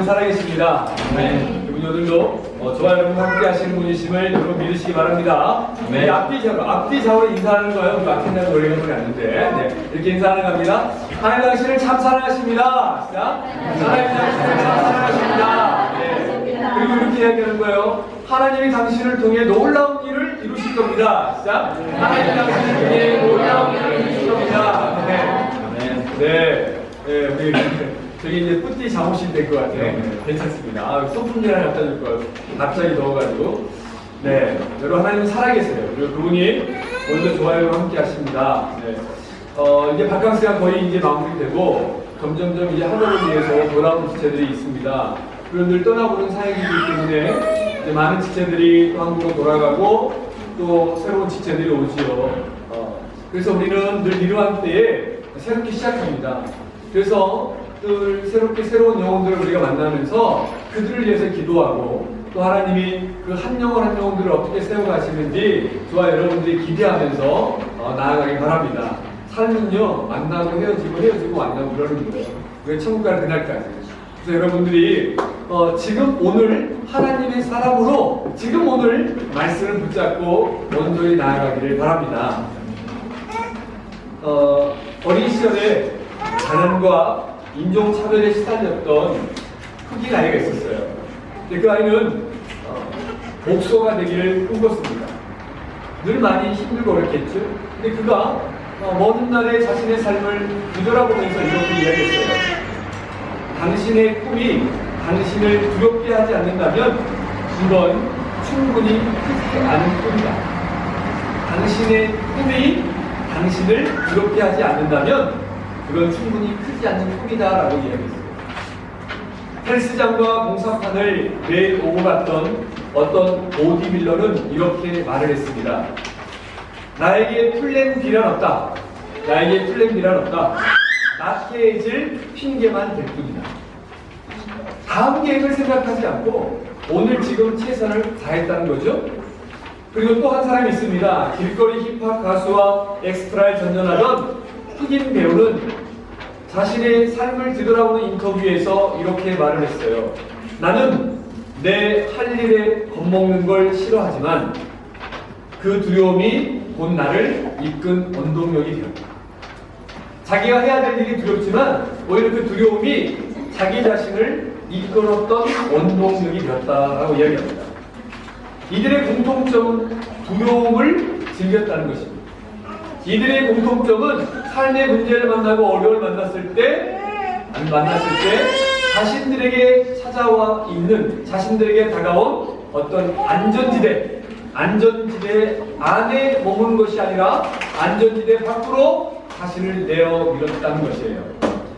살아계십니다. 네. 여러분 오늘도 저와 여러분 함께 하시는 분이심을 여러분 믿으시기 바랍니다. 네. 이 앞뒤 좌우로 인사하는 거예요. 그 앞에 있는 노래가 소리 났는데 네. 이렇게 인사하는 겁니다. 하나님 당신을 참 사랑하십니다. 자, 하나님 당신을 참 사랑하십니다. 네. 그리고 이렇게 이야기하는 거예요. 하나님이 당신을 통해 놀라운 일을 이루실 겁니다. 자, 하나님이 당신을 통해 놀라운 일을 이루실 겁니다. 네. 네, 우리 저기 이제 뿌띠 잠옷이 될 것 같아요. 네, 괜찮습니다. 아, 소품질 하나 갖다 줄 거예요. 갑자기 더워가지고. 네, 여러분 하나님은 살아계세요. 그리고 그분이 오늘도 좋아요와 함께 하십니다. 네. 이제 바캉스가 거의 이제 마무리되고 점점점 이제 하늘을 위해서 돌아오는 지체들이 있습니다. 그리고 늘 떠나보는 사역이기 때문에 이제 많은 지체들이 또 한국으로 돌아가고 또 새로운 지체들이 오지요. 그래서 우리는 늘 이러한 때에 새롭게 시작합니다. 그래서 늘 새롭게 새로운 영혼들을 우리가 만나면서 그들을 위해서 기도하고 또 하나님이 그 한 영혼 한 영혼들을 어떻게 세워가시는지 저와 여러분들이 기대하면서 나아가기 바랍니다. 삶은요 만나고 헤어지고 만나고 그러는 거예요. 그게 천국 가는 그날까지. 그래서 여러분들이 지금 오늘 하나님의 사람으로 지금 오늘 말씀을 붙잡고 온전히 나아가기를 바랍니다. 어린 시절에 가난과 인종차별에 시달렸던 흑인 아이가 있었어요. 근데 그 아이는 복서가 되기를 꿈꿨습니다. 늘 많이 힘들고 어렵겠죠. 근데 그가 먼 훗날에 자신의 삶을 뒤돌아보면서 이렇게 이야기했어요. 당신의 꿈이 당신을 두렵게 하지 않는다면 이건 충분히 크지 않은 꿈이다. 당신의 꿈이 당신을 두렵게 하지 않는다면 그건 충분히 크지 않은 꿈이다 라고 이야기했어요. 헬스장과 공사판을 매일 오고 갔던 어떤 보디빌더는 이렇게 말을 했습니다. 나에게 플랜 B란 없다. 나에게 플랜 B란 없다. 나태해질 핑계만 될 뿐이다. 다음 계획을 생각하지 않고 오늘 지금 최선을 다했다는 거죠. 그리고 또 한 사람이 있습니다. 길거리 힙합 가수와 엑스트라를 전전하던 흑인 배우는 자신의 삶을 뒤돌아보는 인터뷰에서 이렇게 말을 했어요. 나는 내 할 일에 겁먹는 걸 싫어하지만 그 두려움이 곧 나를 이끈 원동력이 되었다. 자기가 해야 될 일이 두렵지만 오히려 그 두려움이 자기 자신을 이끌었던 원동력이 되었다라고 이야기합니다. 이들의 공통점은 두려움을 즐겼다는 것입니다. 이들의 공통점은 삶의 문제를 만나고 어려움을 만났을 때 자신들에게 찾아와 있는 자신들에게 다가온 어떤 안전지대 안에 머무는 것이 아니라 안전지대 밖으로 자신을 내어 밀었다는 것이에요.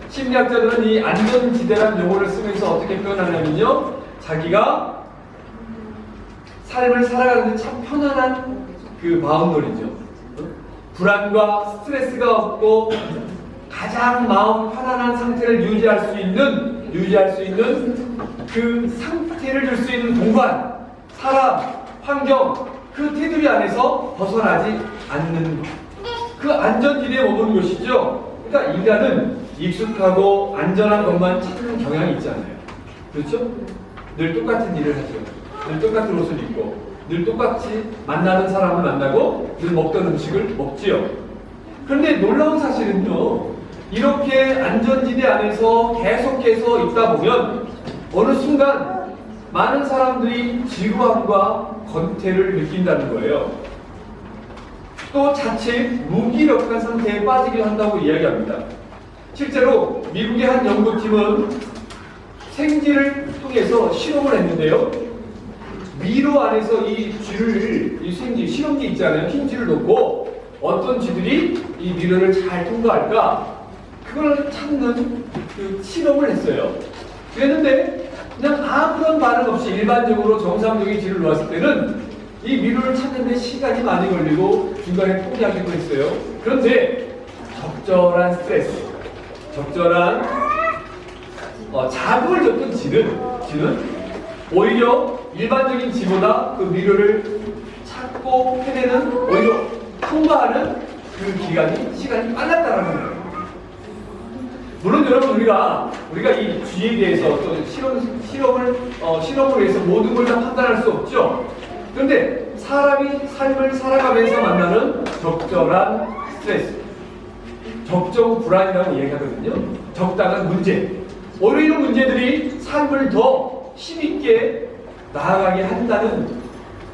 심리학자들은 이 안전지대라는 용어를 쓰면서 어떻게 표현하냐면요, 자기가 삶을 살아가는데 참 편안한 그 바운더리죠. 불안과 스트레스가 없고 가장 마음 편안한 상태를 유지할 수 있는 그 상태를 줄 수 있는 공간, 사람, 환경, 그 테두리 안에서 벗어나지 않는 것. 그 안전지대에 머무는 것이죠. 그러니까 인간은 익숙하고 안전한 것만 찾는 경향이 있잖아요. 그렇죠? 늘 똑같은 일을 하죠. 늘 똑같은 옷을 입고 늘 똑같이 만나는 사람을 만나고 늘 먹던 음식을 먹지요. 그런데 놀라운 사실은요, 이렇게 안전지대 안에서 계속해서 있다 보면 어느 순간 많은 사람들이 지루함과 권태를 느낀다는 거예요. 또 자칫 무기력한 상태에 빠지기도 한다고 이야기합니다. 실제로 미국의 한 연구팀은 생쥐를 통해서 실험을 했는데요, 미로 안에서 이 생쥐, 실험기 있잖아요. 흰 쥐를 놓고 어떤 쥐들이 이 미로를 잘 통과할까? 그걸 찾는 그 실험을 했어요. 그랬는데 그냥 아무런 반응 없이 일반적으로 정상적인 쥐를 놓았을 때는 이 미로를 찾는데 시간이 많이 걸리고 중간에 포기하기도 했어요. 그런데 적절한 스트레스, 적절한 자극을 줬던 쥐는 오히려 일반적인 쥐보다 그 미로를 찾고 해내는, 오히려 통과하는 그 시간이 빨랐다라는 거예요. 물론 여러분 우리가 이 쥐에 대해서 또 실험을 해서 모든 걸 다 판단할 수 없죠. 그런데 사람이 삶을 살아가면서 만나는 적절한 스트레스, 적정 불안이라고 이야기하거든요. 적당한 문제. 오히려 이런 문제들이 삶을 더 힘있게 나아가게 한다는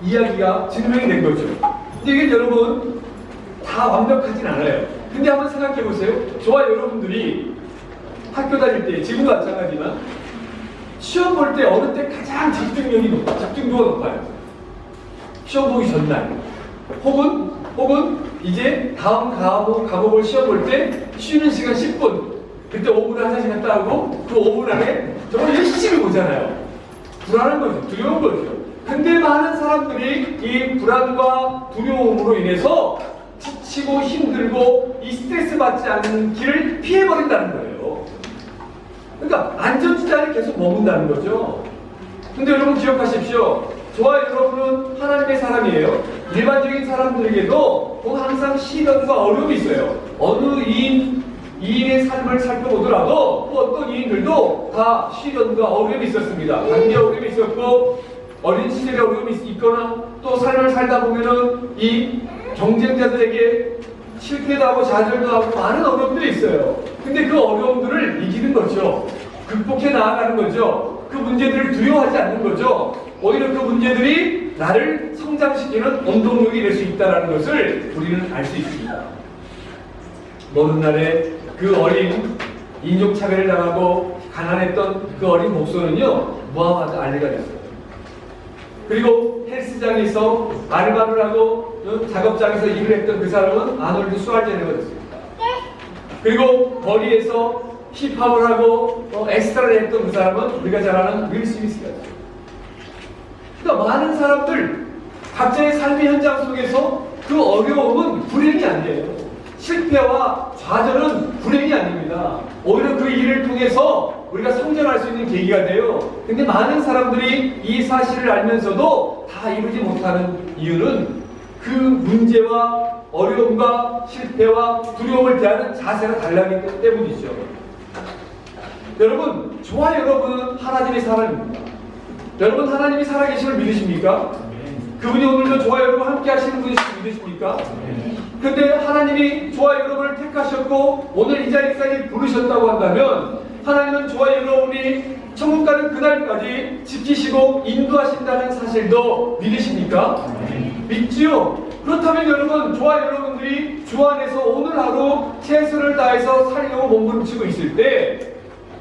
이야기가 증명이 된 거죠. 근데 이게 여러분 다 완벽하진 않아요. 근데 한번 생각해 보세요. 저와 여러분들이 학교 다닐 때, 지금도 마찬가지지만 시험 볼 때 어느 때 가장 집중도가 높아요. 시험 보기 전날. 혹은 이제 다음 과목을 시험 볼 때 쉬는 시간 10분. 그때 5분을 화장실 갔다 하고 그 5분 안에 정말 열심히 보잖아요. 불안한 거죠. 두려운 거죠. 근데 많은 사람들이 이 불안과 두려움으로 인해서 지치고 힘들고 이 스트레스 받지 않는 길을 피해버린다는 거예요. 그러니까 안전지대에 계속 머문다는 거죠. 근데 여러분 기억하십시오. 저와 여러분은 하나님의 사람이에요. 일반적인 사람들에게도 항상 시련과 어려움이 있어요. 어느 이인의 삶을 살펴보더라도 또 어떤 이인들도 다 시련과 어려움이 있었습니다. 관계 어려움이 있었고 어린 시절에 어려움이 있거나 또 삶을 살다 보면은 이 경쟁자들에게 실패도 하고 좌절도 하고 많은 어려움들이 있어요. 근데 그 어려움들을 이기는 거죠. 극복해 나아가는 거죠. 그 문제들을 두려워하지 않는 거죠. 오히려 그 문제들이 나를 성장시키는 원동력이 될 수 있다는 것을 우리는 알 수 있습니다. 먼 날에 그 어린 인종차별을 당하고 가난했던 그 어린 목소는요 무하마드 알리가 됐어요. 그리고 헬스장에서 알바를 하고 작업장에서 일을 했던 그 사람은 아놀드 슈왈제네거가 됐습니다. 그리고 거리에서 힙합을 하고 엑스트라를 했던 그 사람은 우리가 잘 아는 윌 스미스가 됐습니다. 그러니까 많은 사람들 각자의 삶의 현장 속에서 그 어려움은 불행이 아니에요. 실패와 좌절은 불행이 아닙니다. 오히려 그 일을 통해서 우리가 성장할 수 있는 계기가 돼요. 근데 많은 사람들이 이 사실을 알면서도 다 이루지 못하는 이유는 그 문제와 어려움과 실패와 두려움을 대하는 자세가 달라기 때문이죠. 여러분, 저와 여러분은 하나님의 사람입니다. 여러분 하나님이 살아계심을 믿으십니까? 그분이 오늘도 저와 여러분 함께 하시는 분이신 믿으십니까? 근데 하나님이 저와 여러분을 택하셨고 오늘 이 자리까지 부르셨다고 한다면 하나님은 저와 여러분이 천국 가는 그날까지 지키시고 인도하신다는 사실도 믿으십니까? 믿지요? 그렇다면 여러분, 저와 여러분들이 주 안에서 오늘 하루 최선을 다해서 살려고 몸부림치고 있을 때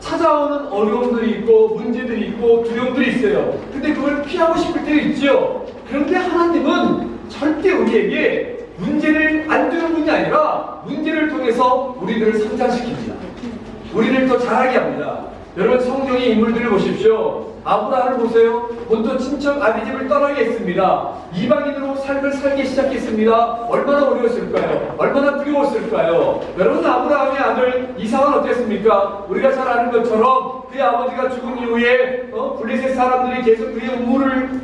찾아오는 어려움들이 있고 문제들이 있고 두려움들이 있어요. 근데 그걸 피하고 싶을 때도 있죠. 그런데 하나님은 절대 우리에게 문제를 안 두는 분이 아니라 문제를 통해서 우리들을 성장시킵니다. 우리를 더 잘하게 합니다. 여러분 성경의 인물들을 보십시오. 아브라함을 보세요. 본토 친척 아비집을 떠나게 했습니다. 이방인으로 삶을 살기 시작했습니다. 얼마나 어려웠을까요? 얼마나 두려웠을까요? 여러분 아브라함의 아들 이삭은 어땠습니까? 우리가 잘 아는 것처럼 그의 아버지가 죽은 이후에 블레셋 사람들이 계속 그의 우물을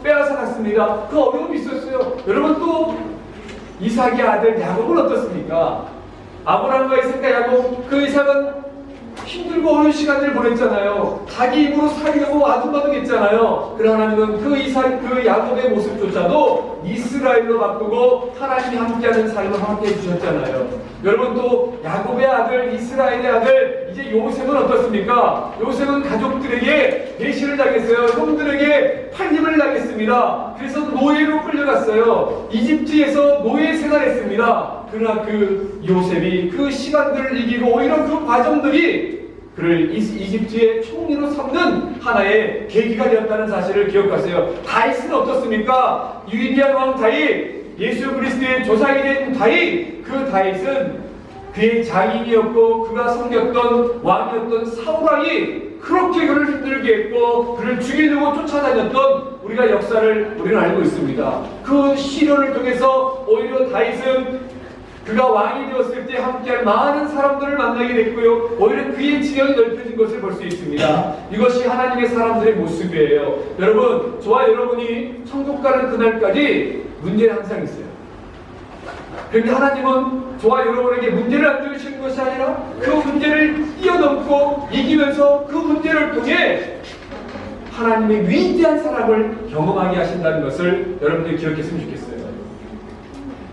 빼앗아 갔습니다. 그 어려움이 있었어요. 여러분 또 이삭의 아들 야곱은 어떻습니까? 아브라함과 이삭과 야곱, 그 이삭은 힘들고 어려운 시간들을 보냈잖아요. 자기 입으로 살려고 아둥바둥했잖아요. 그러나 하나님은 그 야곱의 모습조차도 이스라엘로 바꾸고 하나님이 함께하는 삶을 함께해 주셨잖아요. 여러분 또 야곱의 아들, 이스라엘의 아들, 이제 요셉은 어떻습니까? 요셉은 가족들에게 배신을 당했어요. 형들에게 팔림을 당했습니다. 그래서 노예로 끌려갔어요. 이집트에서 노예 생활했습니다. 그러나 그 요셉이 그 시간들을 이기고 오히려 그 과정들이 그를 이집트의 총리로 삼는 하나의 계기가 되었다는 사실을 기억하세요. 다윗은 어떻습니까? 위대한 왕 다윗, 예수 그리스도의 조상이 된 다윗, 그 다윗은 그의 장인이었고 그가 섬겼던 왕이었던 사울왕이 그렇게 그를 힘들게 했고 그를 죽이려고 쫓아다녔던 우리가 역사를 우리는 알고 있습니다. 그 시련을 통해서 오히려 다윗은 그가 왕이 되었을 때 함께할 많은 사람들을 만나게 됐고요. 오히려 그의 지형이 넓혀진 것을 볼 수 있습니다. 이것이 하나님의 사람들의 모습이에요. 여러분, 저와 여러분이 천국 가는 그날까지 문제는 항상 있어요. 그런데 하나님은 저와 여러분에게 문제를 안 주시는 것이 아니라 그 문제를 뛰어넘고 이기면서 그 문제를 통해 하나님의 위대한 사랑을 경험하게 하신다는 것을 여러분들이 기억했으면 좋겠어요.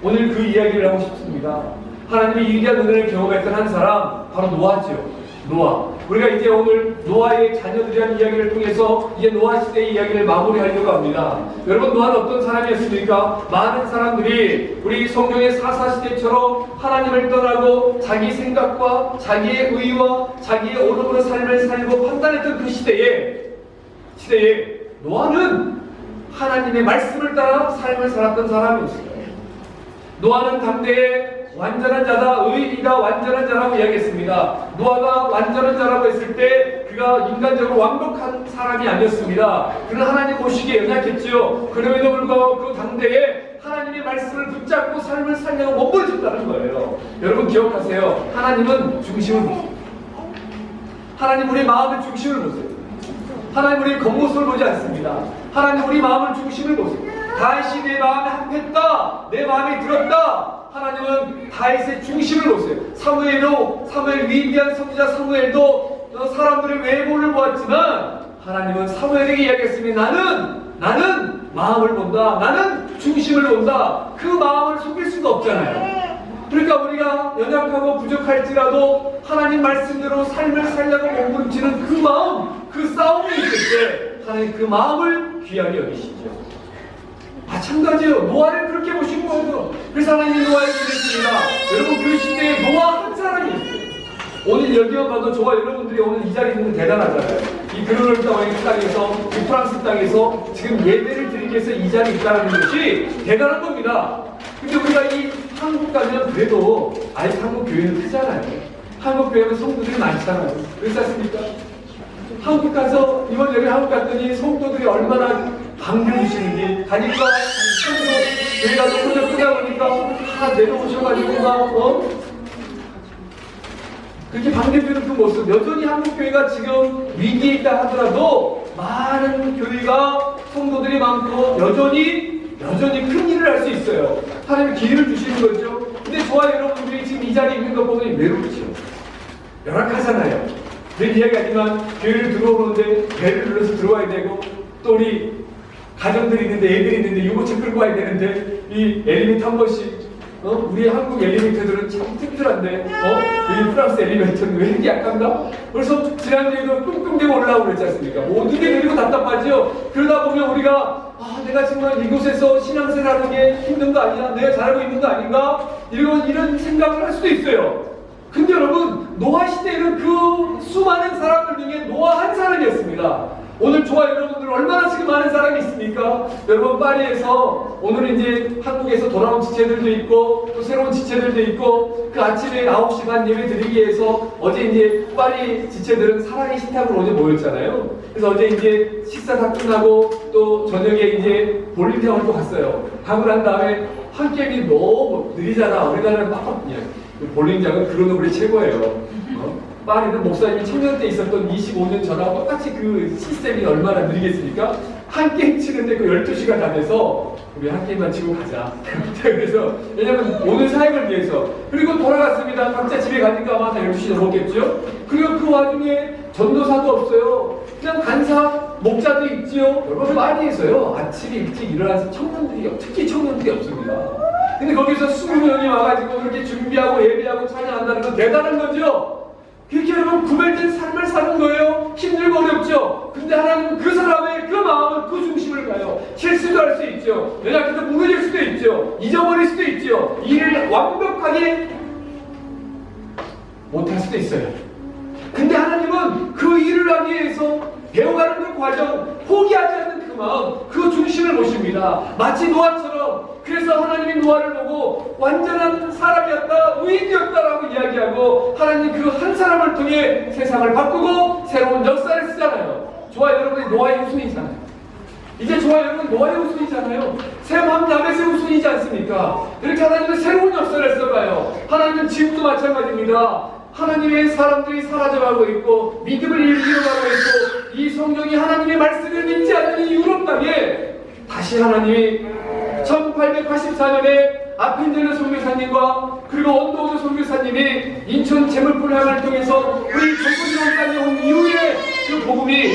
오늘 그 이야기를 하고 싶습니다. 하나님의 위대한 은혜를 경험했던 한 사람, 바로 노아죠. 노아. 우리가 이제 오늘 노아의 자녀들이라는 이야기를 통해서 이제 노아 시대의 이야기를 마무리하려고 합니다. 여러분, 노아는 어떤 사람이었습니까? 많은 사람들이 우리 성경의 사사시대처럼 하나님을 떠나고 자기 생각과 자기의 의와 자기의 오르는 삶을 살고 판단했던 그 시대에 노아는 하나님의 말씀을 따라 삶을 살았던 사람이었어요. 노아는 당대에 완전한 자다, 의인이다, 완전한 자라고 이야기했습니다. 노아가 완전한 자라고 했을 때 그가 인간적으로 완벽한 사람이 아니었습니다. 그는 하나님 보시기에 연약했지요. 그럼에도 불구하고 그 당대에 하나님의 말씀을 붙잡고 삶을 살려고 몸부림쳤다는 거예요. 여러분 기억하세요. 하나님은 중심을 보세요. 하나님 우리 마음의 중심을 보세요. 하나님 우리 겉모습을 보지 않습니다. 하나님 우리 마음을 중심을 보세요. 다윗이 내 마음에 합했다, 내 마음에 들었다. 하나님은 다윗의 중심을 보세요. 사무엘 위대한 선지자 사무엘도 사람들의 외모를 보았지만 하나님은 사무엘에게 이야기했습니다. 나는 마음을 본다. 나는 중심을 본다. 그 마음을 속일 수가 없잖아요. 그러니까 우리가 연약하고 부족할지라도 하나님 말씀대로 삶을 살려고 몸부림치는 그 마음, 그 싸움이 있을 때 하나님 그 마음을 귀하게 여기시죠. 마찬가지예요. 노아를 그렇게 보신 거예요. 그래서 하나님이 노아에게 그랬습니다. 여러분 그 시대에 노아 한 사람이 있어요. 오늘 여기만 봐도 저와 여러분들이 오늘 이 자리에 있는 건 대단하잖아요. 이 그르르 땅에서 이 프랑스 땅에서 지금 예배를 드리기 위해서 이 자리에 있다는 것이 대단한 겁니다. 근데 우리가 이 한국 가면 그래도 아직 한국 교회는 크잖아요. 한국 교회는 성도들이 많잖아요. 그렇지 않습니까? 한국 가서 이번 여름에 한국 갔더니 성도들이 얼마나 반겨주시는지 가니까 성도 저희 가서 소녀 끝나고 보니까 다 내려오셔가지고 막 그렇게 반겨주는 그 모습. 여전히 한국 교회가 지금 위기에 있다 하더라도 많은 교회가 성도들이 많고 여전히 큰 일을 할 수 있어요. 하나님이 기회를 주시는 거죠. 근데 저와 여러분들이 지금 이 자리에 있는 거 보면 외롭죠. 열악하잖아요. 내 이야기하지만 교회를 들어오는데 배를 눌러서 들어와야 되고 또 우리 가정들이 있는데 애들이 있는데 유모차 끌고 와야 되는데 이 엘리베이터 한 번씩 우리 한국 엘리베이터들은 참 튼튼한데 이 프랑스 엘리베이터는 왜 이렇게 약한가? 그래서 지난주에도 끙끙대고 올라오고 그랬지 않습니까? 모든 게 느리고 답답하죠. 그러다 보면 우리가 내가 정말 이곳에서 신앙생활하는 게 힘든 거 아니야? 내가 잘하고 있는 거 아닌가? 이런 생각을 할 수도 있어요. 근데 여러분 노아 시대에는 그 수많은 사람들 중에 노아 한 사람이었습니다. 오늘 저와 여러분들 얼마나 지금 많은 사람이 있습니까? 여러분 파리에서 오늘은 이제 한국에서 돌아온 지체들도 있고 또 새로운 지체들도 있고 그 아침에 9시 반 예배 드리기 위해서 어제 이제 파리 지체들은 사랑의 식탁으로 어제 모였잖아요. 그래서 어제 이제 식사 다 끝나고 또 저녁에 이제 볼링장을 또 갔어요. 가고 난 다음에 한 게임이 너무 느리잖아. 우리나라는 빡빡이야. 볼링장은 그런 우리 최고예요. 파리는 목사님이 청년 때 있었던 25년 전하고 똑같이 그 시스템이 얼마나 느리겠습니까? 한 게임 치는데 그 12시간 다 돼서 우리 한 게임만 치고 가자. 그래서 왜냐면 오늘 사역을 위해서. 그리고 돌아갔습니다. 각자 집에 가니까 아마 다 12시 넘었겠죠? 그리고 그 와중에 전도사도 없어요. 그냥 간사, 목자도 있지요. 여러분 파리에서요 아침에 일찍 일어나서 특히 청년들이 없습니다. 근데 거기서 20명이 와가지고 그렇게 준비하고 예배하고 찬양한다는 건 대단한 거죠? 그렇게 여러분 구별된 삶을 사는 거예요. 힘들고 어렵죠. 근데 하나님은 그 사람의 그 마음을 그 중심을 가요. 실수도 할 수 있죠. 연약해서 무너질 수도 있죠. 잊어버릴 수도 있죠. 일을 완벽하게 못할 수도 있어요. 근데 하나님은 그 일을 하기 위해서 배워가는 그 과정, 포기하지 않는 그 마음, 그 중심을 보십니다. 마치 노아처럼. 그래서 하나님이 노아를 보고 완전한 사람이었다, 의인이었다라고 이야기하고 하나님 그 한 사람을 통해 세상을 바꾸고 새로운 역사를 쓰잖아요. 저와 여러분이 노아의 후손이잖아요. 이제 저와 여러분 노아의 후손이잖아요. 셈함 야벳의 후손이지 않습니까? 이렇게 하나님은 새로운 역사를 써가요. 하나님은 지금도 마찬가지입니다. 하나님의 사람들이 사라져가고 있고 믿음을 잃어가고 있고 이 성경이 하나님의 말씀을 믿지 않는 이 유럽 땅에 다시 하나님이 1884년에 아펜젤러 선교사님과 그리고 언더우드 선교사님이 인천 재물포항을 통해서 우리 조선왕까지 온 이후에 그 복음이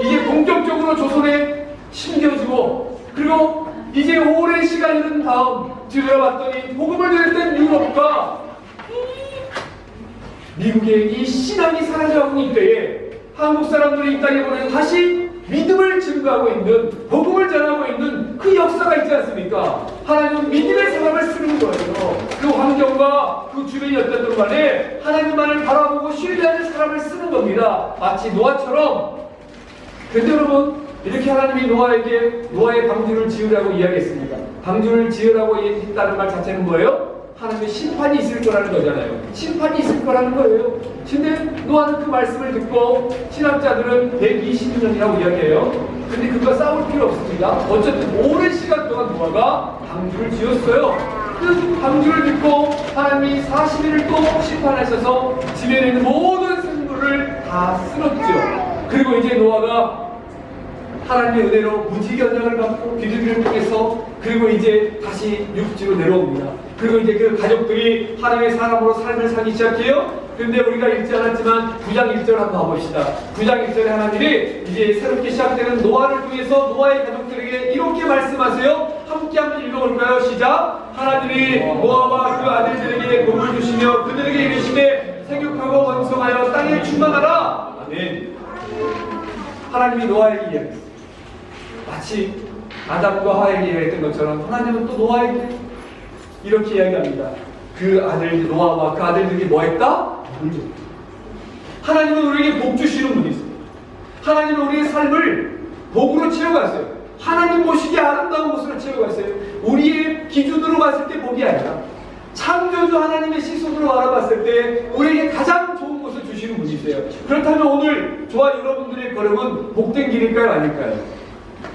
이제 본격적으로 조선에 심겨지고, 그리고 이제 오랜 시간이 흐른 다음 뒤돌아봤더니 복음을 전했던 유럽과 미국의 이 신앙이 사라져가고 있는 때에 한국 사람들이 이 땅에 보내서 다시 믿음을 증거하고 있는, 복음을 전하고 있는 그 역사가 있지 않습니까? 하나님은 믿음의 사람을 쓰는 거예요. 그 환경과 그 주변이 어떻든 간에 하나님만을 바라보고 신뢰하는 사람을 쓰는 겁니다. 마치 노아처럼. 그런데 여러분, 이렇게 하나님이 노아의 방주를 지으라고 이야기했습니다. 방주를 지으라고 했다는 말 자체는 뭐예요? 하나님의 심판이 있을 거라는 거잖아요. 심판이 있을 거라는 거예요. 근데 노아는 그 말씀을 듣고, 신학자들은 120년이라고 이야기해요. 근데 그거 싸울 필요 없습니다. 어쨌든 오랜 시간 동안 노아가 방주를 지었어요. 그 방주를 듣고 하나님이 40일을 또 심판하셔서 지면에 있는 모든 생물을 다 쓸었죠. 그리고 이제 노아가 하나님의 은혜로 무지견장을 받고 비둘기를 통해서, 그리고 이제 다시 육지로 내려옵니다. 그리고 이제 그 가족들이 하나님의 사람으로 삶을 살기 시작해요. 근데 우리가 읽지 않았지만 9장 1절 한번 봐봅시다. 9장 1절에 하나님이 이제 새롭게 시작되는 노아를 통해서 노아의 가족들에게 이렇게 말씀하세요. 함께 한번 읽어볼까요? 시작. 하나님이 노아와 그 아들들에게 복을 주시며 그들에게 이르시되 생육하고 번성하여 땅에 충만하라. 아멘. 하나님이 노아에게 이야기했어요. 마치 아담과 하와에게 이야기했던 것처럼 하나님은 또 노아에게 이렇게 이야기합니다. 그 아들 노아와 그 아들들이 뭐 했다? 복을 줬다. 하나님은 우리에게 복 주시는 분이세요. 하나님은 우리의 삶을 복으로 채워가세요. 하나님 보시기에 아름다운 모습으로 채워가세요. 우리의 기준으로 봤을 때 복이 아니라 창조주 하나님의 시선으로 바라봤을 때 우리에게 가장 좋은 것을 주시는 분이세요. 그렇다면 오늘 저와 여러분들의 걸음은 복된 길일까요? 아닐까요?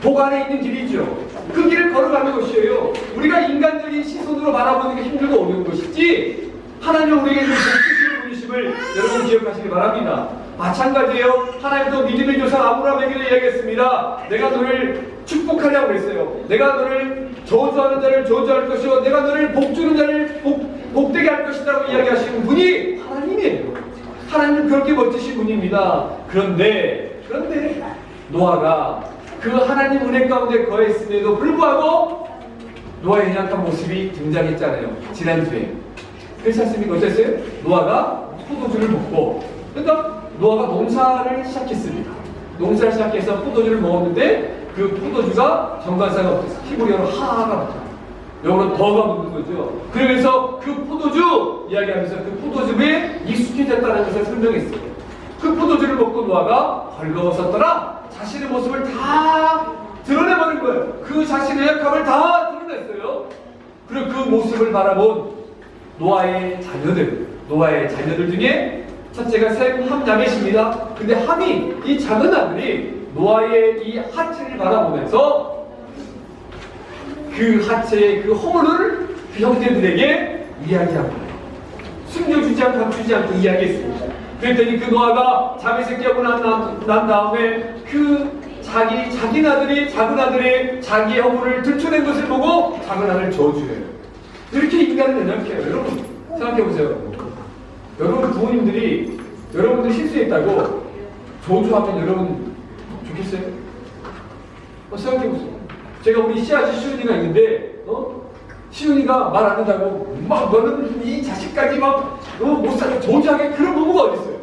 복 안에 있는 길이죠. 그 길을 걸어가는 것이에요. 우리가 인간적인 시선으로 바라보는 게 힘들고 어려운 것이지, 하나님은 우리에게 복 주시는 분이심을 여러분 기억하시기 바랍니다. 마찬가지예요. 하나님도 믿음의 조상 아브라함에게도 이야기했습니다. 내가 너를 축복하려고 그랬어요. 내가 너를 저주하는 자를 저주할 것이요 내가 너를 복주는 자를 복되게 할 것이라고 이야기하시는 분이 하나님이에요. 하나님은 그렇게 멋지신 분입니다. 그런데 노아가 그 하나님 은혜 가운데 거했음에도 불구하고 노아의 연약한 모습이 등장했잖아요. 지난주에. 그렇지 않습니까? 어땠어요? 노아가 포도주를 먹고, 그러니까 노아가 농사를 시작했습니다. 농사를 시작해서 포도주를 먹었는데 그 포도주가 정관사가 어땠어요? 히브리어로 하가 붙어요. 영어로 더가 붙는 거죠. 그러면서 그 포도주 이야기하면서 그 포도주에 익숙해졌다는 것을 설명했어요. 그 포도주를 먹고 노아가 벌거벗었더라. 자신의 모습을 다 드러내버린 거예요. 그 자신의 약함을 다 드러냈어요. 그리고 그 모습을 바라본 노아의 자녀들 중에 첫째가 셈, 함, 야벳입니다. 근데 함이, 이 작은 아들이 노아의 이 하체를 바라보면서 그 하체의 그 허물을 그 형제들에게 이야기한 거예요. 숨겨주지 않고 감추지 않고 이야기했습니다. 그랬더니 그 노아가 자벳을 깨고 난 다음에 그 작은 아들이 자기의 허물을 들춰낸 것을 보고 작은 아들을 저주해요. 이렇게 인간은 연약해요. 여러분 생각해보세요. 여러분 부모님들이 여러분들 실수했다고 저주하면 여러분 좋겠어요? 생각해보세요. 제가 우리 씨아지 시훈이가 있는데 시훈이가 말 안 한다고 막 너는 이 자식까지 막 못 살게 저주하게 그런 부모가 어딨어요?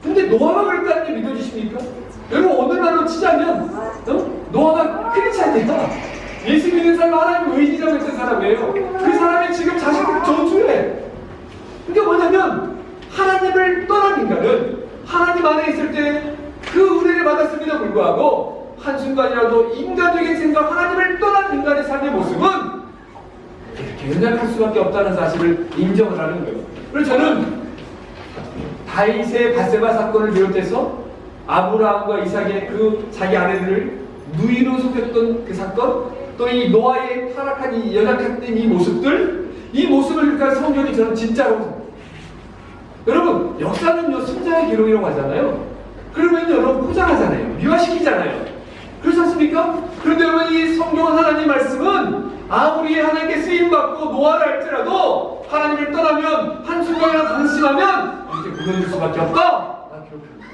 근데 노아가 그랬다는 게 믿어지십니까? 여러분 오늘날로 치자면 노아가 크리스찬이야. 예수 믿는 사람 하나님 의지라고 했던 사람이에요. 그 사람이 지금 자식들 저주해. 그러니까 뭐냐면 하나님을 떠난 인간은 하나님 안에 있을 때 그 은혜를 받았음에도 불구하고 한순간이라도 인간적인 생각, 하나님을 떠난 인간의 삶의 모습은 이렇게 연약할 수밖에 없다는 사실을 인정을 하는 거예요. 그래서 저는 다윗의 밧세바 사건을 비롯해서 아브라함과 이삭의 그 자기 아내들을 누이로 속였던 그 사건, 또 이 노아의 타락한 이 연약한 이 모습들, 이 모습을 그러니까 성경이 저는 진짜로 여러분 역사는요 승자의 기록이라고 하잖아요. 그러면 여러분 포장하잖아요. 미화시키잖아요. 그렇지 않습니까? 그런데 여러분 이 성경 하나님 말씀은 아무리 하나님께 쓰임받고 노아를 할지라도 하나님을 떠나면 한순간이나 방심하면 이렇게 무너질 수밖에 없다. 나 기록합니다.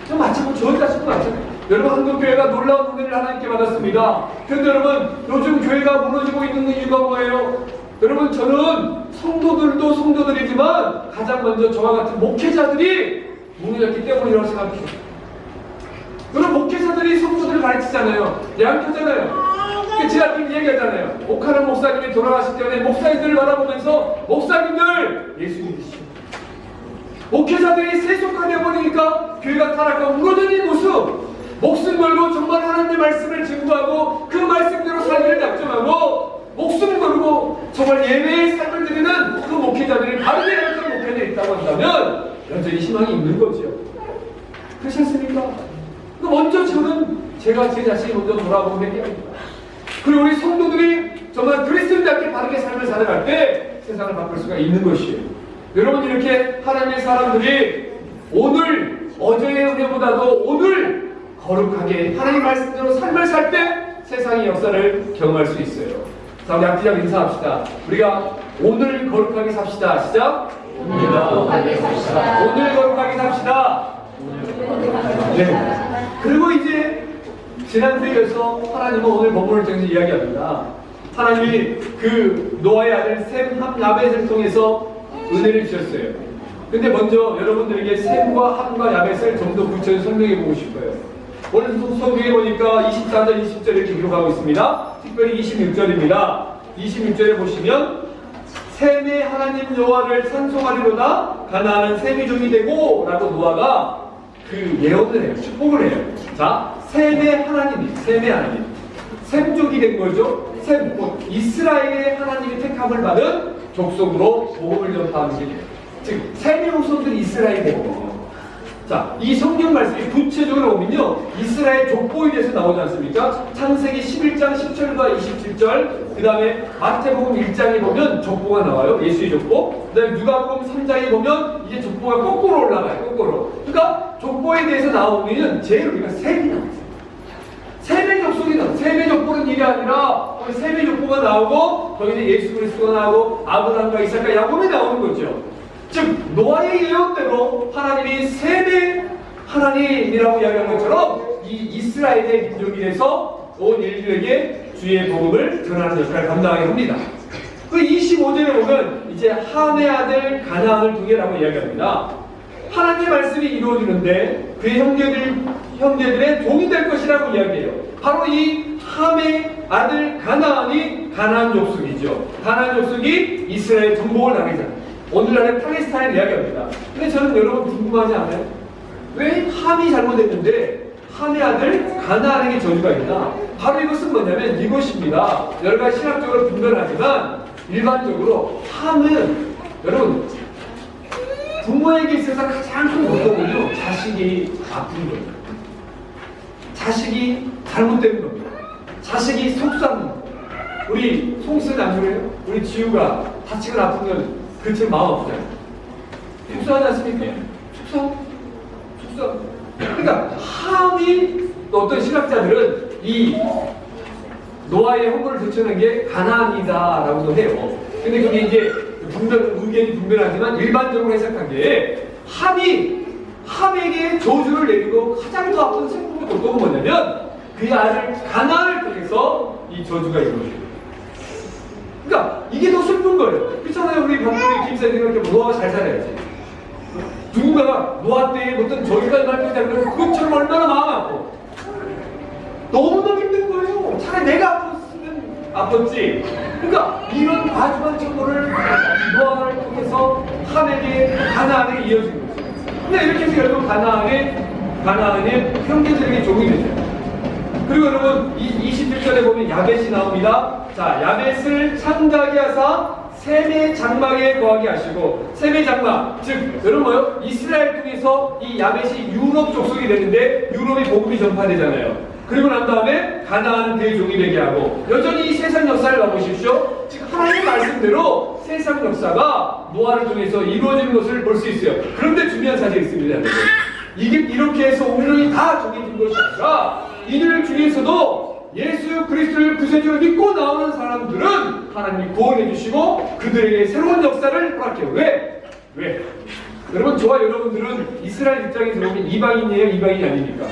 좀 마찬가지로 저희 자신도 마찬가지예요. 여러분, 한국교회가 놀라운 은혜를 하나님께 받았습니다. 그런데 여러분, 요즘 교회가 무너지고 있는 이유가 뭐예요? 여러분, 저는 성도들이지만 가장 먼저 저와 같은 목회자들이 무너졌기 때문이라고 생각해요. 여러분, 목회자들이 성도들을 가르치잖아요. 양육하잖아요. 지난번 얘기하잖아요. 오카는 목사님이 돌아가실 때에 목사님들을 바라보면서 목사님들 예수 믿으시오. 목회자들이 세속화되어 버리니까 교회가 타락하고 무너진 모습, 목숨 걸고 정말 하나님의 말씀을 증거하고 그 말씀대로 살기를 작정하고 목숨 걸고 정말 예배의 삶을 드리는 그 목회자들이 바르게 하는 목회자들이 있다고 한다면 여전히 희망이 있는 거죠. 그렇지 않습니까? 먼저 제가 제 자신이 먼저 돌아보고 얘기합니다. 그리고 우리 성도들이 정말 그리스도인답게 바르게 삶을 살아갈 때 세상을 바꿀 수가 있는 것이에요. 여러분, 이렇게 하나님의 사람들이 오늘 어제의 은혜보다도 오늘 거룩하게 하나님 말씀대로 삶을 살 때 세상의 역사를 경험할 수 있어요. 자, 우리 앞뒤장 인사합시다. 우리가 오늘 거룩하게 삽시다. 시작. 오늘 거룩하게 삽시다. 오늘 거룩하게 삽시다. 네. 그리고 이제 지난주에 이어서 하나님은 오늘 본문을 통해서 이야기합니다. 하나님이 그 노아의 아들 셈, 함, 야벳을 통해서 은혜를 주셨어요. 근데 먼저 여러분들에게 셈과 함과 야벳을 좀 더 구체적으로 설명해 보고 싶어요. 오늘 성경에 보니까 24절, 20절 이렇게 기록하고 있습니다. 특별히 26절입니다. 26절에 보시면 셈의 하나님 여호와를 찬송하리로다 가나안은 셈의 종이 되고 라고 노아가 그 예언을 해요. 축복을 해요. 자, 셈의 하나님, 셈족이 된 거죠. 셈, 이스라엘의 하나님이 택함을 받은 족속으로 복음을 전파하는 게 돼요. 즉, 셈의 후손들이 이스라엘이 된 거예요. 자, 이 성경 말씀이 구체적으로 보면요, 이스라엘 족보에 대해서 나오지 않습니까? 창세기 11장 10절과 27절, 그 다음에 마태복음 1장에 보면 족보가 나와요. 예수의 족보. 그 다음에 누가복음 3장에 보면 이제 족보가 거꾸로 올라가요. 거꾸로. 그러니까 족보에 대해서 나오면 제일 우리가 셈이 나와요. 셈의 족속이 나와요. 셈의 족보는 일이 아니라 셈의 족보가 나오고 거기서 예수 그리스도가 나오고 아브라함과 이삭과 야곱이 나오는 거죠. 즉 노아의 예언대로 하나님이 셈의 하나님이라고 이야기한 것처럼 이 이스라엘의 민족이 돼서 온 인류에게 주의 복음을 전하는 역할을 감당하게 합니다. 그 25절에 보면 이제 함의 아들 가나안을 통해라고 이야기합니다. 하나님의 말씀이 이루어지는데 그의 형제들의 종이 될 것이라고 이야기해요. 바로 이 함의 아들 가나안이 가나안 족속이죠. 가나안 족속이 이스라엘 정복을 당하잖아요. 오늘날의 팔레스타인을 이야기합니다. 근데 저는 여러분 궁금하지 않아요? 왜 함이 잘못했는데 함의 아들 가나안에게 저주가 있나? 바로 이것은 뭐냐면 이것입니다. 여러 가지 신학적으로 분별하지만 일반적으로 함은 여러분 부모에게 있어서 가장 큰 고통은요, 자식이 아픈 겁니다. 자식이 잘못되는 겁니다. 자식이 속상한 겁니다. 우리 송씨는 안 그래요? 우리 지우가 다치고 아프면 그처럼 마음 아프잖아요. 속상하지 않습니까? 속상. 그러니까 함이 또 어떤 신학자들은 이 노아의 허물을 되찾는 게 가나안이다라고도 해요. 근데 그게 이제 의견이 분별하지만 일반적으로 해석한 게 함에게 저주를 내리고 가장 더 아픈 슬픔의 고통은 뭐냐면 그의 아들 가나안을 통해서 이 저주가 이루어져요. 그러니까 이게 더 슬픈 거예요. 그렇잖아요. 우리 박물이 김사님이 이렇게 노아가 잘 살아야지. 누군가가 노아 때에 어떤 저주가 임할 거다 그러면 그것처럼 얼마나 마음 아프고 너무너무 힘든 거예요. 차라리 내가 아팠으면 아팠지. 그러니까 이런 과중한 정보를 노아를 통해서 함에게 가나안에게 이어진 거죠. 근데 이렇게 해서 결국 가나안의 형제들에게 종이 되죠. 그리고 여러분 27절에 보면 야벳이 나옵니다. 자, 야벳을 창자게 하사 셈의 장막에 거하게 하시고, 셈의 장막, 즉 여러분 뭐요? 이스라엘 통해서 이 야벳이 유럽 족속이 되는데 유럽의 복음이 전파되잖아요. 그리고 난 다음에 가나안은 그의 종이 되게 하고, 여전히 이 세상 역사를 봐보십시오. 즉 하나님의 말씀대로 세상 역사가 노아를 통해서 이루어지는 것을 볼 수 있어요. 그런데 중요한 사실이 있습니다. 이게 이렇게 해서 우리는 다 정해진 것이 아니라 이들 중에서도 예수 그리스도를 구세주로 믿고 나오는 사람들은 하나님이 구원해 주시고 그들에게 새로운 역사를 허락해요. 왜? 여러분, 저와 여러분들은 이스라엘 입장에서 보면 이방인이에요? 이방인이 아닙니까?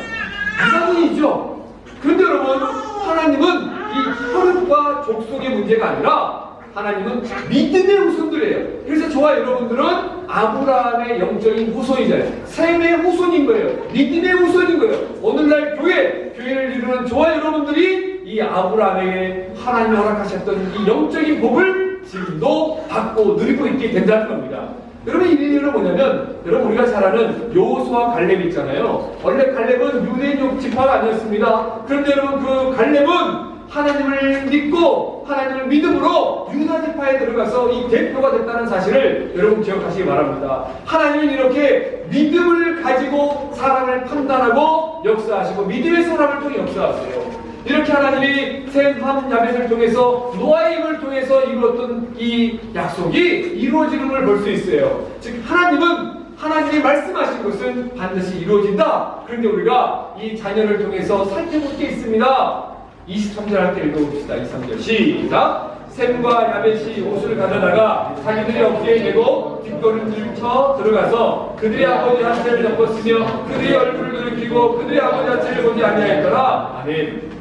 이방인이죠. 그런데 여러분, 하나님은 이 혈육과 족속의 문제가 아니라 하나님은 믿음의 후손들이에요. 그래서 저와 여러분들은 아브라함의 영적인 후손이잖아요. 셈의 후손인 거예요. 믿음의 후손인 거예요. 오늘날 교회를 이루는 저와 여러분들이 이 아브라함에게 하나님이 허락하셨던 이 영적인 복을 지금도 받고 누리고 있게 된다는 겁니다. 여러분, 이 일은 뭐냐면, 여러분, 우리가 잘 아는 여호수아 갈렙 있잖아요. 원래 갈렙은 유대족 지파가 아니었습니다. 그런데 여러분, 그 갈렙은 하나님을 믿고 하나님을 믿음으로 유다 지파에 들어가서 이 대표가 됐다는 사실을 여러분 기억하시기 바랍니다. 하나님은 이렇게 믿음을 가지고 사람을 판단하고 역사하시고 믿음의 사람을 통해 역사하세요. 이렇게 하나님이 셈, 함, 야벳을 통해서 노아의 힘을 통해서 이루었던 이 약속이 이루어지는 걸 볼 수 있어요. 즉 하나님이 말씀하신 것은 반드시 이루어진다. 그런데 우리가 이 자녀를 통해서 살펴볼 게 있습니다. 23절 할 때 읽어봅시다. 23절 시작. 셈과 야벳이 옷을 가져다가 자기들의 어깨에 메고 뒷걸음질 쳐 들어가서 그들의 아버지 한채를 덮었으며 그들의 얼굴을 돌이키고 그들의 아버지 한채를 보지 아니하였더라. 아멘.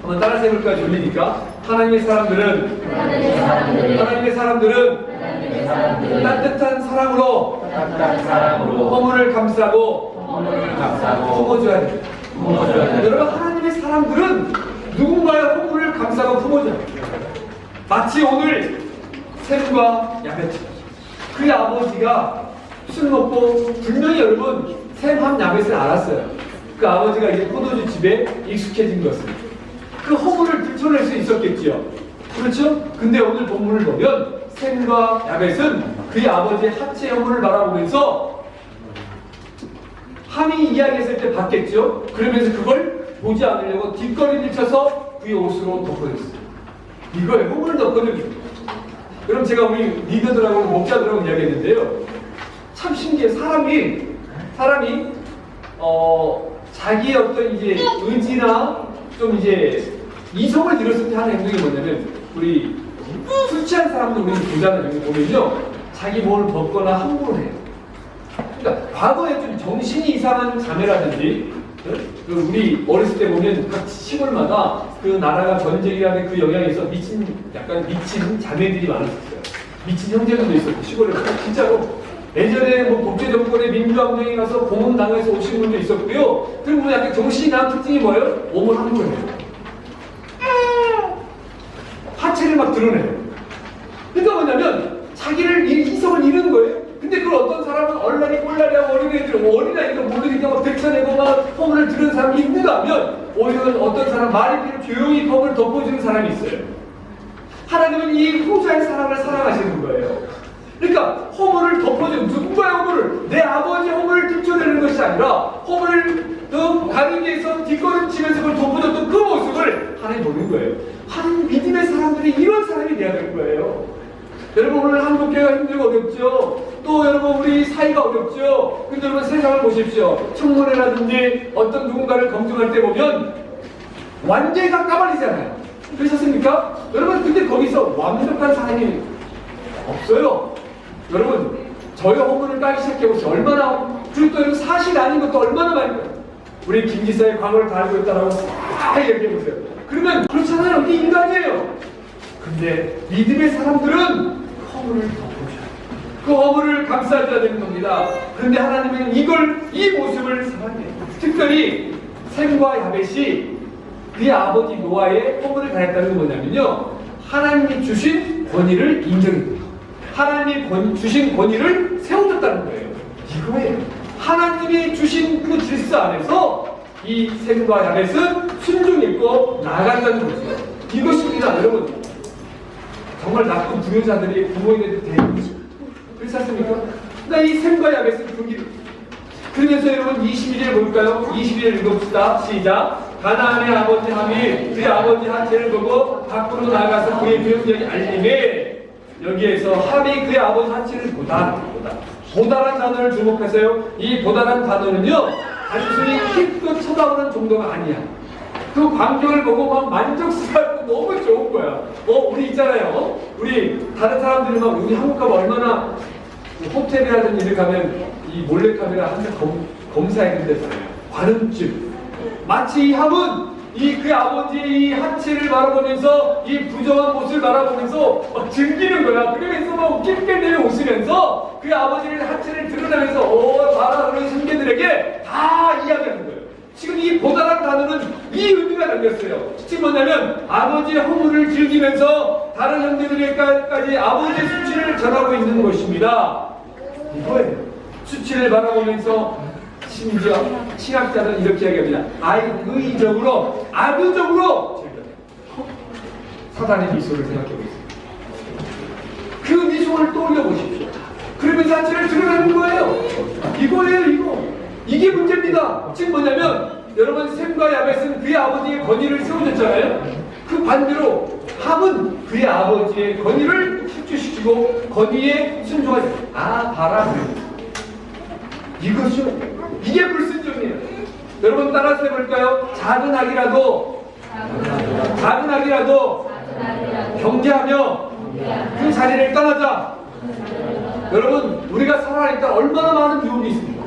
한번 따라서 해볼까요? 졸리니까. 하나님의 사람들은 따뜻한 사랑으로 허물을 감싸고 품어줘야 돼요. 여러분, 하나님의 사람들은 누군가의 허물을 감싸고 품어줘야 돼요. 마치 오늘 셈과 야벳, 그의 아버지가 술 먹고 분명히 여러분 셈, 함, 야벳을 알았어요. 그 아버지가 이제 포도주 집에 익숙해진 것을. 그 허물을 들춰낼 수 있었겠지요. 그렇죠? 근데 오늘 본문을 보면 셈과 야벳은 그의 아버지의 하체 허물을 바라보면서 함이 이야기했을 때 봤겠죠? 그러면서 그걸 보지 않으려고 뒷걸음질 쳐서 그의 옷으로 덮어냈어요. 이거에 허물을 덮어냅니다. 그럼 제가 우리 리더들하고 목자들하고 이야기했는데요. 참 신기해. 사람이 자기의 어떤 이제 의지나 좀 이제 이성을 잃었을 때 하는 행동이 뭐냐면, 우리 술 취한 사람들 우리 보잖아요. 여기 보면요, 자기 몸을 벗거나 함부로 해요. 그러니까 과거에 좀 정신이 이상한 자매라든지, 우리 어렸을 때 보면 각 시골마다 그 나라가 전쟁이라는 그 영향에서 약간 미친 자매들이 많았었어요. 미친 형제들도 있었고, 시골에 진짜로. 예전에 뭐 독재 정권의 민주항쟁에 가서 고문당해서 오신 분도 있었고요. 그리고 약간 정신이 나는 특징이 뭐예요? 몸을 함부로 해요. 하체를 막 드러내요. 그러니까 뭐냐면 자기를 이성을 잃은 거예요. 근데 그걸 어떤 사람은 얼라리하고 어린아이가 모르니까 막 들쳐내고 막 허물을 들은 사람이 있는가 하면, 오히려 어떤 사람 말이 필요 조용히 허물을 덮어주는 사람이 있어요. 하나님은 이 후자의 사람을 사랑하시는 거예요. 그러니까 허물을 덮어주는, 누군가의 허물을, 내 아버지의 허물을 들춰내는 것이 아니라 허물을 가리기 위해서 뒷걸음치면서 그걸 덮어줬던 그 모습을 하나님 보는 거예요. 하나님 믿음의 사람들이 이런 사람이 돼야 될 거예요. 여러분, 오늘 한국교회가 힘들고 어렵죠. 또 여러분, 우리 사이가 어렵죠. 근데 여러분, 세상을 보십시오. 청문회라든지 어떤 누군가를 검증할 때 보면 완전히 다 까발리잖아요. 그러셨습니까? 여러분, 근데 거기서 완벽한 사람이 없어요. 여러분, 저희 허물을 까기 시작해보세요. 얼마나, 그리고 또 여러분, 사실 아닌 것도 얼마나 많이 거예요. 우리 김 기사의 과거를 다 알고 있다라고 싹 얘기해보세요. 그러면 그렇잖아요. 이게 인간이에요. 근데 믿음의 사람들은 허물을 덮어줘요. 그 허물을 감싸줘야 되는 겁니다. 그런데 하나님은 이 모습을 사랑해요. 특별히 셈과 야벳이 그의 아버지 노아의 허물을 가했다는 건 뭐냐면요, 하나님이 주신 권위를 인정해요. 하나님이 주신 권위를 세워줬다는 거예요. 이거예요. 하나님이 주신 그 질서 안에서 이 셈과 야벳은 순종했고 나아간다는 거죠. 이것입니다. 여러분, 정말 나쁜 부효자들이 부모님한테 대는 거죠. 그렇지 않습니까? 그러니까 이 셈과 야벳은 그 길. 그러면서 여러분 21절 볼까요? 21절 읽어봅시다. 시작. 가나안의 아버지 함이 그의 아버지 한채를 보고 밖으로 나가서 그의 병력이 알림에, 여기에서 함이 그의 아버지 한채를 보다란 단어를 주목하세요. 이 보다란 단어는요, 단순히 힘껏 쳐다보는 정도가 아니야. 그 광경을 보고 막 만족스럽고 너무 좋은 거야. 우리 있잖아요. 우리 다른 사람들이 막 우리 한국 가면 얼마나 호텔이라든지 이렇게 가면 이 몰래카메라 항상 검사해야 된다잖아요. 관음증. 마치 이 함은 그 아버지의 이 하체를 바라보면서 이 부정한 모습을 바라보면서 막 즐기는 거야. 그러면서 막 낄낄대며 웃으면서 그 아버지의 하체를 드러내면서 봐라 그런 형제들에게 다 이야기하는 거예요. 지금 이 보다란 단어는 이 의미가 담겼어요. 지금 뭐냐면 아버지의 허물을 즐기면서 다른 형제들에게까지 아버지의 수치를 전하고 있는 것입니다. 이거예요. 수치를 바라보면서 심지어 신학자들은 이렇게 이야기합니다. 의적으로 악의적으로 사단의 미소를 생각해 보세요. 그 미소를 떠올려 보십시오. 그러면서 하체를 드러내는 거예요. 이거예요. 이게 문제입니다. 지금 뭐냐면 여러분 셈과 야벳은 그의 아버지의 권위를 세워줬잖아요. 그 반대로 함은 그의 아버지의 권위를 실추시키고 권위에 순종하지. 봐라. 이게 불순종이에요. 여러분 따라서 해볼까요? 작은 악이라도 경계하며 그 자리를 떠나자. 여러분 우리가 살아있다 얼마나 많은 유혹이 있습니까?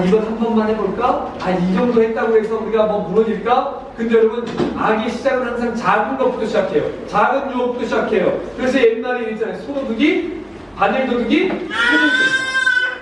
이건 한 번만 해볼까? 이 정도 했다고 해서 우리가 뭐 무너질까? 근데 여러분 악의 시작은 항상 작은 것부터 시작해요. 작은 유혹부터 시작해요. 그래서 옛날에 있잖아요. 소도둑이 바늘도둑이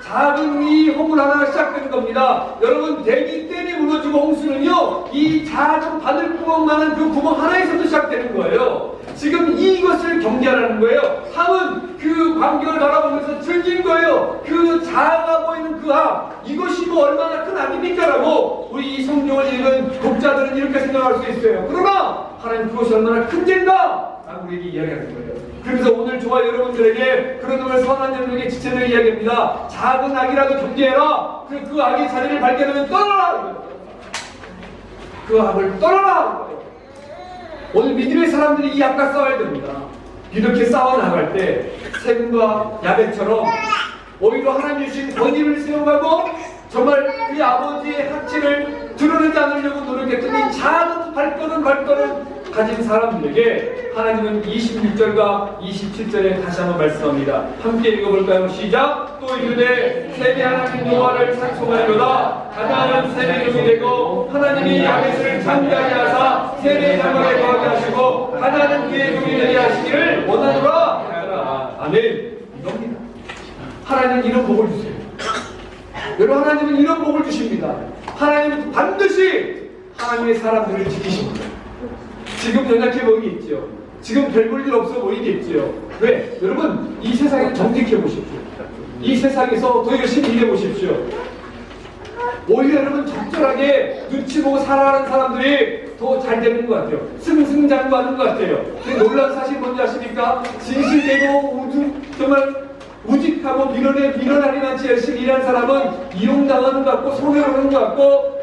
작은 이 허물 하나가 시작되는 겁니다. 여러분 대기 댐이 무너지고 홍수는요 이 작은 바늘구멍만한 그 구멍 하나에서도 시작되는 거예요. 지금 이것을 경계하라는 거예요. 함은 그 광경을 바라보면서 즐긴 거예요. 그 작아 보이는 그 함, 이것이 뭐 얼마나 큰 악입니까? 라고 우리 이 성경을 읽은 독자들은 이렇게 생각할 수 있어요. 그러나 하나님 그것이 얼마나 큰 죄인가? 라고 우리에게 이야기하는 거예요. 그래서 오늘 저와 여러분들에게 그런 놈을 선한 여러분에게 지체를 이야기합니다. 작은 악이라도 경계해라. 그 악의 자리를 발견하면 떠나라. 그 악을 떠나라. 오늘 믿음의 사람들이 이 악과 싸워야 됩니다. 이렇게 싸워나갈 때 셈과 야벳처럼 오히려 하나님 주신 권위를 세워가고 정말 그 아버지의 하체를 드러내지 않으려고 노력했더니 작은 발걸음 가진 사람들에게 하나님은 26절과 27절에 다시 한번 말씀합니다. 함께 읽어볼까요? 시작! 또 이르되 셈이 하나님 여호와를 찬송하리로다. 가나안은 셈의 종이 되고 하나님이 야벳을 창대하게 하사 셈의 장막에 거하게 하시고 가나안은 그의 종이 되게 하시기를 원하노라. 아멘. 이겁니다. 하나님은 이런 복을 주세요. 여러분 하나님은 이런 복을 주십니다. 하나님은 반드시 하나님의 사람들을 지키십니다. 지금 연약해 보이겠죠. 지금 별 볼 일 없어 보이겠죠. 왜? 여러분 이 세상에 정직해 보십시오. 이 세상에서 더 열심히 일해 보십시오. 오히려 여러분 적절하게 눈치 보고 살아가는 사람들이 더 잘 되는 것 같아요. 승승장구하는 것 같아요. 근데 놀라운 사실 뭔지 아십니까? 진실되고 정말 우직하고 밀어나리 않지 열심히 일하는 사람은 이용당하는 것 같고 손해를 보는 것 같고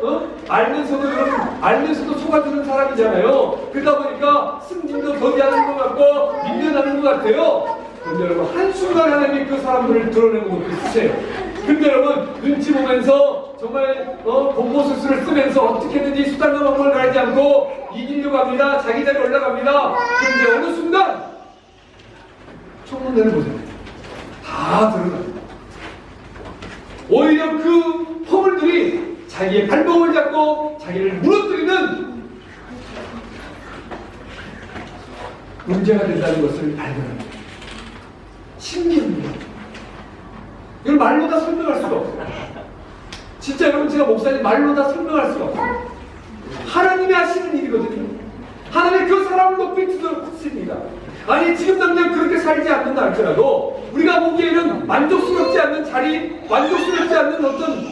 알면서도 속아주는 사람이잖아요. 그러다 보니까 승진도 더디하는 것 같고 밀려나는 것 같아요. 근데 여러분 한순간 하나님이 그 사람들을 드러내고 못 쓰세요. 근데 여러분 눈치 보면서 정말 공모수술을 쓰면서 어떻게든지 수단과 방법을 가리지 않고 이기려고 합니다. 자기 자리에 올라갑니다. 그런데 어느 순간 청문회를 보세요. 다 드러납니다. 오히려 그 허물들이 자기의 발목을 잡고 자기를 무너뜨리는 문제가 된다는 것을 발견합니다. 신기합니다. 이걸 말로 다 설명할 수가 없어요. 진짜 여러분 제가 목사님 말로 다 설명할 수가 없어요. 하나님이 하시는 일이거든요. 하나님이 그 사람을 높이 드십니다. 아니 지금 당장 그렇게 살지 않는다 할지라도 우리가 보기에는 만족스럽지 않는 자리, 만족스럽지 않는 어떤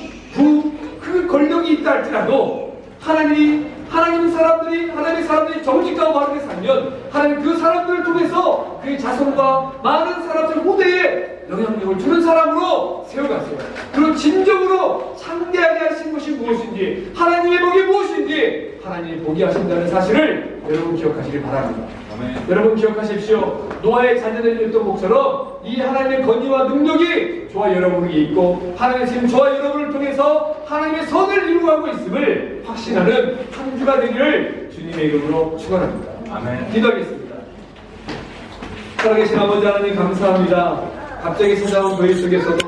그 권력이 있다 할지라도 하나님의 사람들이 정직하고 바르게 살면 하나님 그 사람들을 통해서 그의 자손과 많은 사람들 후대에 영향력을 주는 사람으로 세워갔어요. 그런 진정으로 창대하게 하신 것이 무엇인지, 하나님의 복이 무엇인지 하나님이 복이 하신다는 사실을 여러분 기억하시길 바랍니다. 여러분 기억하십시오. 노아의 자녀들이었던 것처럼 이 하나님의 권위와 능력이 저와 여러분에게 있고 하나님의 지금 저와 여러분을 통해서 하나님의 선을 이루어가고 있음을 확신하는 한 주가 되기를 주님의 이름으로 축원합니다. 기도하겠습니다. 살아계신 아버지 하나님 감사합니다. 갑자기 찾아온 저희 속에서도